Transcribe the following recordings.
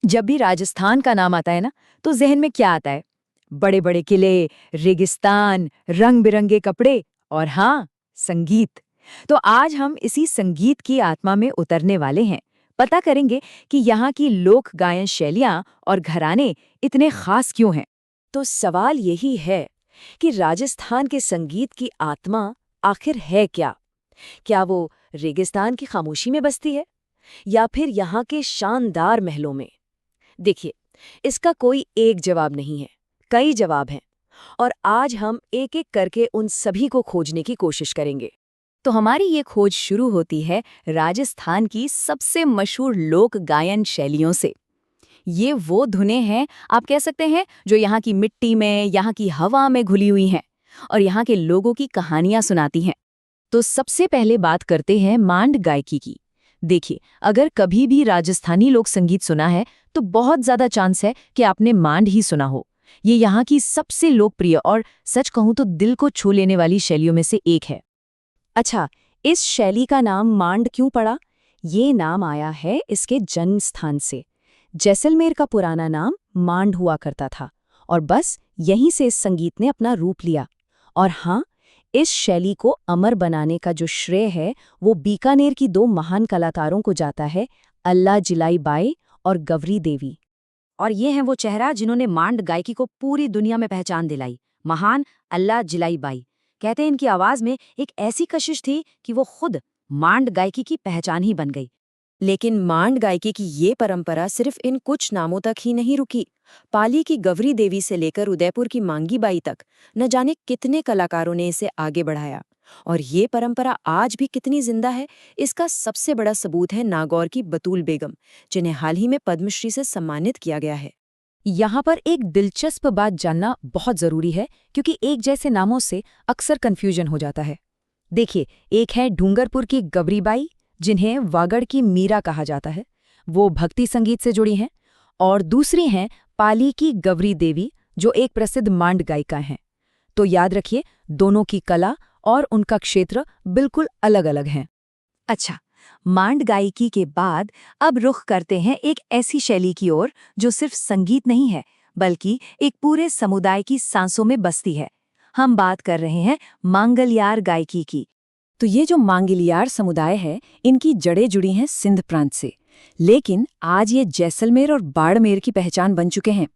जब भी राजस्थान का नाम आता है ना, तो ज़हन में क्या आता है? बड़े बड़े किले, रेगिस्तान, रंग बिरंगे कपड़े और हाँ, संगीत। तो आज हम इसी संगीत की आत्मा में उतरने वाले हैं। पता करेंगे कि यहाँ की लोक गायन शैलियाँ और घराने इतने खास क्यों हैं। तो सवाल यही है कि राजस्थान के संगीत की आत्मा आखिर है क्या? क्या वो रेगिस्तान की खामोशी में बसती है या फिर यहाँ के शानदार महलों में? देखिए, इसका कोई एक जवाब नहीं है, कई जवाब हैं और आज हम एक-एक करके उन सभी को खोजने की कोशिश करेंगे। तो हमारी ये खोज शुरू होती है राजस्थान की सबसे मशहूर लोक गायन शैलियों से। ये वो धुनें हैं, आप कह सकते हैं, जो यहाँ की मिट्टी में, यहाँ की हवा में घुली हुई हैं और यहाँ के लोगों की कहानियां सुनाती हैं। तो सबसे पहले बात करते हैं मांड गायकी की। देखिए, अगर कभी भी राजस्थानी लोक संगीत सुना है, तो बहुत ज्यादा चांस है कि आपने मांड ही सुना हो। ये यहाँ की सबसे लोकप्रिय और सच कहूं तो दिल को छू लेने वाली शैलियों में से एक है। अच्छा, इस शैली का नाम मांड क्यों पड़ा? ये नाम आया है इसके जन्म स्थान से। जैसलमेर का पुराना नाम मांड हुआ करता था और बस यहीं से इस संगीत ने अपना रूप लिया। और हाँ, इस शैली को अमर बनाने का जो श्रेय है वो बीकानेर की दो महान कलाकारों को जाता है, अल्लाह जिलाई बाई और गवरी देवी। और ये हैं वो चेहरा जिन्होंने मांड गायकी को पूरी दुनिया में पहचान दिलाई। महान अल्लाह जिलाई बाई। कहते हैं इनकी आवाज में एक ऐसी कशिश थी कि वो खुद मांड गायकी की पहचान ही बन गई। लेकिन मांड गायकी की ये परंपरा सिर्फ इन कुछ नामों तक ही नहीं रुकी। पाली की गवरी देवी से लेकर उदयपुर की मांगी बाई तक न जाने कितने कलाकारों ने इसे आगे बढ़ाया। और ये परंपरा आज भी कितनी जिंदा है, इसका सबसे बड़ा सबूत है नागौर की बतूल बेगम, जिन्हें हाल ही में पद्मश्री से सम्मानित किया गया है। यहाँ पर एक दिलचस्प बात जानना बहुत जरूरी है, क्योंकि एक जैसे नामों से अक्सर कंफ्यूजन हो जाता है। देखिए, एक है डूंगरपुर की गवरीबाई, जिन्हें वागड़ की मीरा कहा जाता है, वो भक्ति संगीत से जुड़ी हैं। और दूसरी हैं पाली की गवरी देवी, जो एक प्रसिद्ध मांड गायिका हैं। तो याद रखिए, दोनों की कला और उनका क्षेत्र बिल्कुल अलग-अलग हैं। अच्छा, मांड गायकी के बाद अब रुख करते हैं एक ऐसी शैली की ओर जो सिर्फ संगीत नहीं है, बल्कि एक पूरे समुदाय की सांसों में बसती है। हम बात कर रहे हैं मांगलियार गायकी की। तो ये जो मांगलियार समुदाय है, इनकी जड़ें जुड़ी हैं सिंध प्रांत से, लेकिन आज ये जैसलमेर और बाड़मेर की पहचान बन चुके हैं।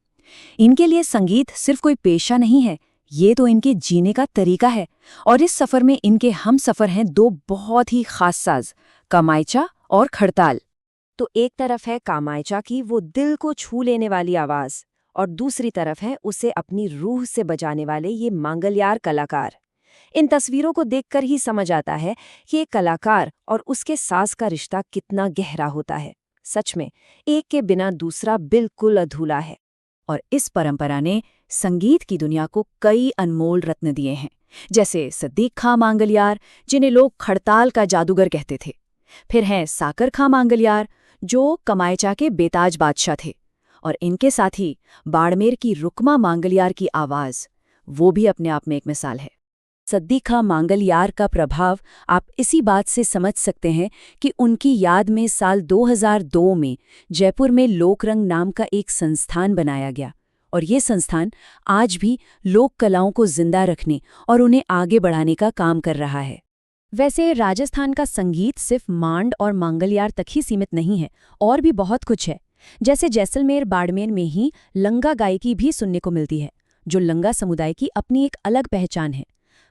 इनके लिए संगीत सिर्फ कोई पेशा नहीं है, ये तो इनके जीने का तरीका है। और इस सफर में इनके हम सफर हैं दो बहुत ही खास साज, कमायचा और खड़ताल। तो एक तरफ है कामायचा की वो दिल को छू लेने वाली आवाज, और दूसरी तरफ है उसे अपनी रूह से बजाने वाले ये मांगलियार कलाकार। इन तस्वीरों को देखकर ही समझ आता है कि एक कलाकार और उसके साज का रिश्ता कितना गहरा होता है। सच में, एक के बिना दूसरा बिल्कुल अधूरा है। और इस परंपरा ने संगीत की दुनिया को कई अनमोल रत्न दिए हैं, जैसे सद्दीक खां मांगलियार, जिन्हें लोग खड़ताल का जादूगर कहते थे। फिर हैं साकर खां मांगलियार, जो कमायचा के बेताज बादशाह थे। और इनके साथ ही बाड़मेर की रुकमा मांगलियार की आवाज, वो भी अपने आप में एक मिसाल है। सद्दीक खां मांगलियार का प्रभाव आप इसी बात से समझ सकते हैं कि उनकी याद में साल 2002 में जयपुर में लोकरंग नाम का एक संस्थान बनाया गया। और ये संस्थान आज भी लोक कलाओं को जिंदा रखने और उन्हें आगे बढ़ाने का काम कर रहा है। वैसे राजस्थान का संगीत सिर्फ मांड और मांगलियार तक ही सीमित नहीं है, और भी बहुत कुछ है। जैसे जैसलमेर बाड़मेर में ही लंगा गायकी भी सुनने को मिलती है, जो लंगा समुदाय की अपनी एक अलग पहचान है।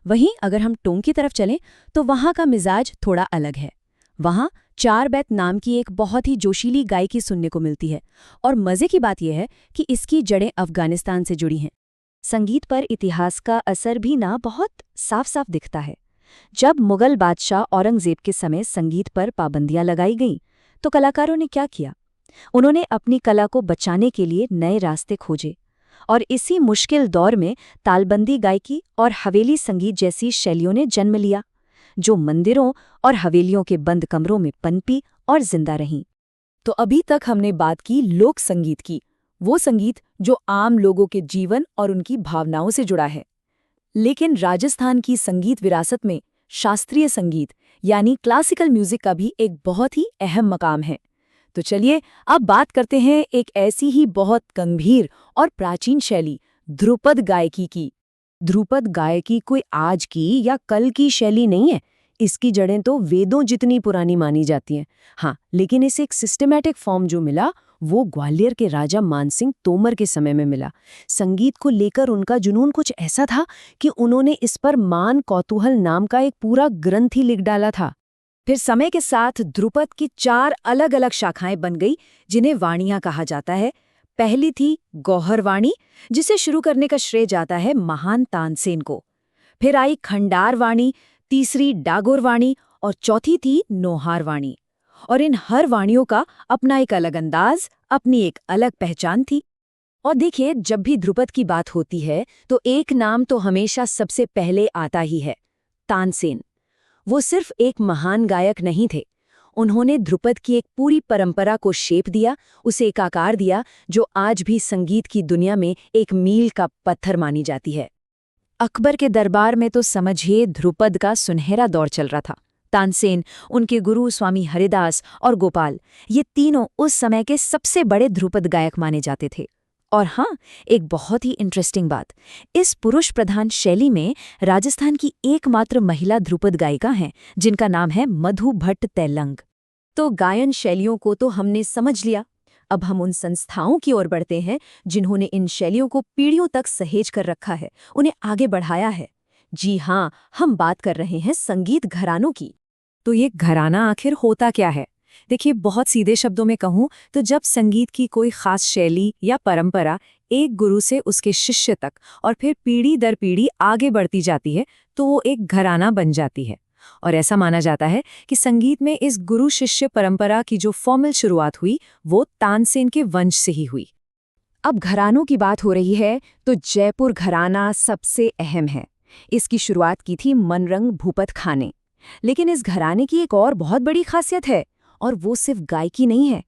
वहीं अगर हम टोंक की तरफ चलें तो वहाँ का मिजाज थोड़ा अलग है। वहाँ चार बैत नाम की एक बहुत ही जोशीली गायकी सुनने को मिलती है, और मज़े की बात यह है कि इसकी जड़ें अफगानिस्तान से जुड़ी हैं। संगीत पर इतिहास का असर भी ना बहुत साफ साफ दिखता है। जब मुगल बादशाह औरंगजेब के समय संगीत पर पाबंदियां लगाई गईं, तो कलाकारों ने क्या किया? उन्होंने अपनी कला को बचाने के लिए नए रास्ते खोजे, और इसी मुश्किल दौर में तालबंदी गायकी और हवेली संगीत जैसी शैलियों ने जन्म लिया, जो मंदिरों और हवेलियों के बंद कमरों में पनपी और जिंदा रहीं। तो अभी तक हमने बात की लोक संगीत की, वो संगीत जो आम लोगों के जीवन और उनकी भावनाओं से जुड़ा है। लेकिन राजस्थान की संगीत विरासत में शास्त्रीय संगीत यानी क्लासिकल म्यूजिक का भी एक बहुत ही अहम मकाम है। तो चलिए अब बात करते हैं एक ऐसी ही बहुत गंभीर और प्राचीन शैली ध्रुपद गायकी की। ध्रुपद गायकी कोई आज की या कल की शैली नहीं है। इसकी जड़ें तो वेदों जितनी पुरानी मानी जाती हैं। हाँ, लेकिन इसे एक सिस्टमैटिक फॉर्म जो मिला वो ग्वालियर के राजा मानसिंह तोमर के समय में मिला। संगीत को लेकर उनका जुनून कुछ ऐसा था कि उन्होंने इस पर मान कौतूहल नाम का एक पूरा ग्रंथ ही लिख डाला था। फिर समय के साथ ध्रुपद की 4 अलग-अलग शाखाएं बन गई, जिन्हें वाणियां कहा जाता है। पहली थी गौहर वाणी, जिसे शुरू करने का श्रेय जाता है महान तानसेन को। फिर आई खंडार वाणी, तीसरी डागोर वाणी और चौथी थी नोहार वाणी। और इन हर वाणियों का अपना एक अलग अंदाज, अपनी एक अलग पहचान थी। और देखिए, जब भी ध्रुपद की बात होती है तो एक नाम तो हमेशा सबसे पहले आता ही है, तानसेन। वो सिर्फ एक महान गायक नहीं थे, उन्होंने ध्रुपद की एक पूरी परंपरा को शेप दिया, उसे एक आकार दिया जो आज भी संगीत की दुनिया में एक मील का पत्थर मानी जाती है। अकबर के दरबार में तो समझिए ध्रुपद का सुनहरा दौर चल रहा था। तानसेन, उनके गुरु स्वामी हरिदास और गोपाल, ये तीनों उस समय के सबसे बड़े ध्रुपद गायक माने जाते थे। और हाँ, एक बहुत ही इंटरेस्टिंग बात, इस पुरुष प्रधान शैली में राजस्थान की एकमात्र महिला ध्रुपद गायिका हैं, जिनका नाम है मधु भट्ट तैलंग। तो गायन शैलियों को तो हमने समझ लिया। अब हम उन संस्थाओं की ओर बढ़ते हैं जिन्होंने इन शैलियों को पीढ़ियों तक सहेज कर रखा है, उन्हें आगे बढ़ाया है। जी हाँ, हम बात कर रहे हैं संगीत घरानों की। तो ये घराना आखिर होता क्या है? देखिए, बहुत सीधे शब्दों में कहूँ तो जब संगीत की कोई खास शैली या परंपरा एक गुरु से उसके शिष्य तक और फिर पीढ़ी दर पीढ़ी आगे बढ़ती जाती है तो वो एक घराना बन जाती है। और ऐसा माना जाता है कि संगीत में इस गुरु शिष्य परंपरा की जो फॉर्मल शुरुआत हुई वो तानसेन के वंश से ही हुई। अब घरानों की बात हो रही है तो जयपुर घराना सबसे अहम है। इसकी शुरुआत की थी मनरंग भूपत खां ने। लेकिन इस घराने की एक और बहुत बड़ी खासियत है, और वो सिर्फ गायकी नहीं है।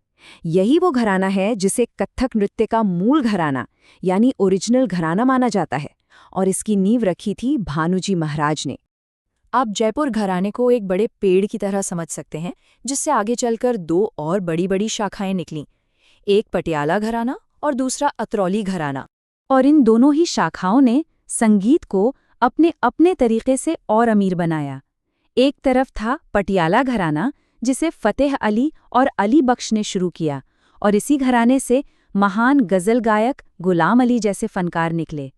यही वो घराना है जिसे कथक नृत्य का मूल घराना यानी ओरिजिनल घराना माना जाता है, और इसकी नींव रखी थी भानुजी महाराज ने। आप जयपुर घराने को एक बड़े पेड़ की तरह समझ सकते हैं, जिससे आगे चलकर 2 और बड़ी-बड़ी शाखाएं निकलीं, एक पटियाला घराना और दूसरा अतरौली घराना। और इन दोनों ही शाखाओं ने संगीत को अपने अपने तरीके से और अमीर बनाया। एक तरफ था पटियाला घराना, जिसे फतेह अली और अली बख्श ने शुरू किया, और इसी घराने से महान गज़ल गायक गुलाम अली जैसे फनकार निकले।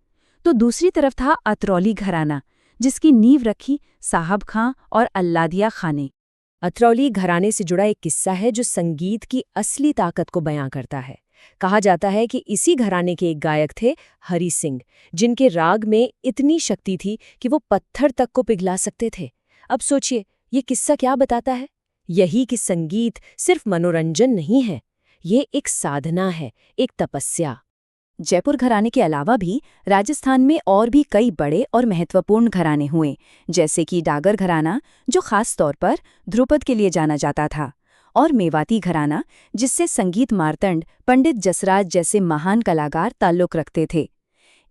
तो दूसरी तरफ था अतरौली घराना, जिसकी नींव रखी साहब खां और अल्लादिया खां ने। अतरौली घराने से जुड़ा एक किस्सा है जो संगीत की असली ताकत को बयां करता है। कहा जाता है कि इसी घराने के एक गायक थे हरि सिंह, जिनके राग में इतनी शक्ति थी कि वो पत्थर तक को पिघला सकते थे। अब सोचिए, ये किस्सा क्या बताता है? यही कि संगीत सिर्फ मनोरंजन नहीं है, ये एक साधना है, एक तपस्या। जयपुर घराने के अलावा भी राजस्थान में और भी कई बड़े और महत्वपूर्ण घराने हुए, जैसे कि डागर घराना, जो खास तौर पर ध्रुपद के लिए जाना जाता था, और मेवाती घराना, जिससे संगीत मार्तंड, पंडित जसराज जैसे महान कलाकार ताल्लुक रखते थे।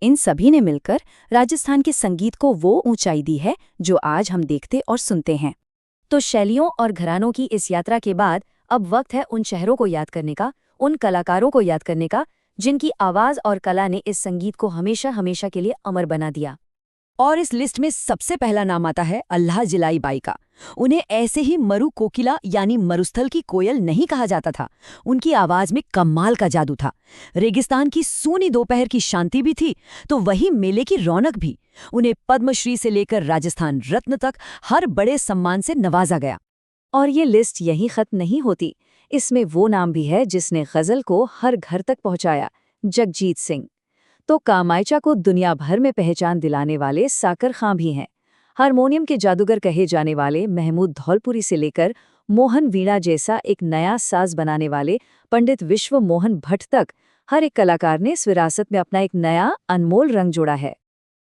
इन सभी ने मिलकर राजस्थान के संगीत को वो ऊंचाई दी है जो आज हम देखते और सुनते हैं। तो शैलियों और घरानों की इस यात्रा के बाद अब वक्त है उन शहरों को याद करने का, उन कलाकारों को याद करने का, जिनकी आवाज और कला ने इस संगीत को हमेशा हमेशा के लिए अमर बना दिया। और इस लिस्ट में सबसे पहला नाम आता है अल्लाह जिलाई बाई का। उन्हें ऐसे ही मरु कोकिला यानी मरुस्थल की कोयल नहीं कहा जाता था। उनकी आवाज में कमाल का जादू था। रेगिस्तान की सूनी दोपहर की शांति भी थी, तो वही मेले की रौनक भी। उन्हें पद्मश्री से लेकर राजस्थान रत्न तक हर बड़े सम्मान से नवाजा गया। और ये लिस्ट यहीं खत्म नहीं होती। इसमें वो नाम भी है जिसने गजल को हर घर तक पहुंचाया, जगजीत सिंह। तो कामायचा को दुनिया भर में पहचान दिलाने वाले साकर खां भी हैं। हारमोनियम के जादूगर कहे जाने वाले महमूद धौलपुरी से लेकर मोहन वीणा जैसा एक नया साज बनाने वाले पंडित विश्व मोहन भट्ट तक, हर एक कलाकार ने इस विरासत में अपना एक नया अनमोल रंग जोड़ा है।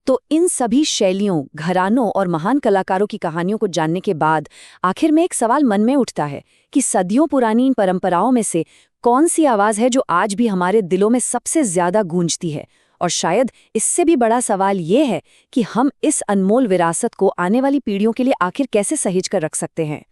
तो इन सभी शैलियों, घरानों और महान कलाकारों की कहानियों को जानने के बाद आखिर में एक सवाल मन में उठता है कि सदियों पुरानी इन परंपराओं में से कौन सी आवाज है जो आज भी हमारे दिलों में सबसे ज्यादा गूंजती है। और शायद इससे भी बड़ा सवाल ये है कि हम इस अनमोल विरासत को आने वाली पीढ़ियों के लिए आखिर कैसे सहेज कर रख सकते हैं।